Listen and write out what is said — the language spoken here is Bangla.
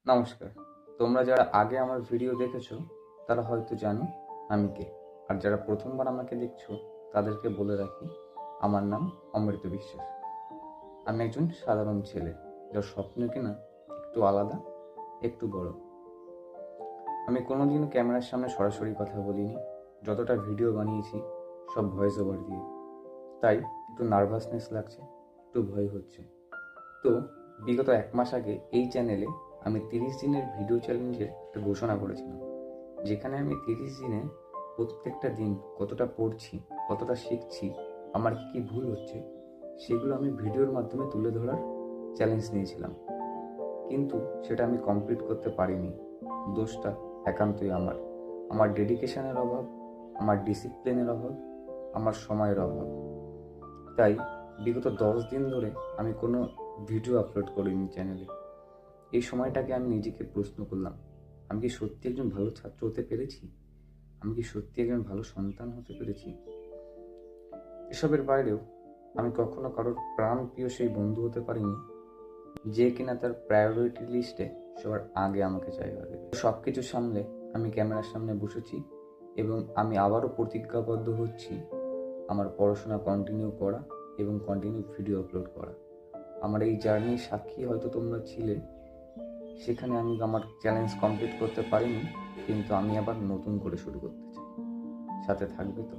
নমস্কার। তোমরা যারা আগে আমার ভিডিও দেখেছো তারা হয়তো জানো আমি কে। আর যারা প্রথমবার আমাকে দেখছো তাদেরকে বলে রাখি, আমার নাম অমৃত বিশ্বাস। আমি একজন সাধারণ ছেলে যার স্বপ্ন কিনা একটু আলাদা, একটু বড়। আমি কোনোদিনও ক্যামেরার সামনে সরাসরি কথা বলিনি। যতটা ভিডিও বানিয়েছি সব ভয়েস ওভার দিয়ে। তাই একটু নার্ভাসনেস লাগছে, একটু ভয় হচ্ছে। তো বিগত 1 মাস আগে এই চ্যানেলে আমি 30 দিনের ভিডিও চ্যালেঞ্জের একটা ঘোষণা করেছিলাম, যেখানে আমি 30 দিনে প্রত্যেকটা দিন কতটা পড়ছি, কতটা শিখছি, আমার কী কী ভুল হচ্ছে সেগুলো আমি ভিডিওর মাধ্যমে তুলে ধরার চ্যালেঞ্জ নিয়েছিলাম। কিন্তু সেটা আমি কমপ্লিট করতে পারিনি। দোষটা একান্তই আমার। আমার ডেডিকেশনের অভাব, আমার ডিসিপ্লিনের অভাব, আমার সময়ের অভাব। তাই বিগত 10 দিন ধরে আমি কোনো ভিডিও আপলোড করিনি চ্যানেলে। এই সময়টাকে আমি নিজেকে প্রশ্ন করলাম, আমি কি সত্যি একজন ভালো ছাত্র হতে পেরেছি? আমি কি সত্যি একজন ভালো সন্তান হতে পেরেছি? এসবের বাইরেও আমি কখনো কারোর প্রাণপ্রিয় সেই বন্ধু হতে পারিনি, যে কিনা তার প্রায়োরিটি লিস্টে সবার আগে আমাকে জায়গা দেবে। সব কিছু সামলে আমি ক্যামেরার সামনে বসেছি এবং আমি আবারও প্রতিজ্ঞাবদ্ধ হচ্ছি আমার পড়াশোনা কন্টিনিউ করা এবং কন্টিনিউ ভিডিও আপলোড করা। আমার এই জার্নির সাক্ষী হয়তো তোমরা ছিলে। সেখানে আমি আমার চ্যালেঞ্জ কমপ্লিট করতে পারিনি, কিন্তু আমি আবার নতুন করে শুরু করতে চাই। সাথে থাকবে তো?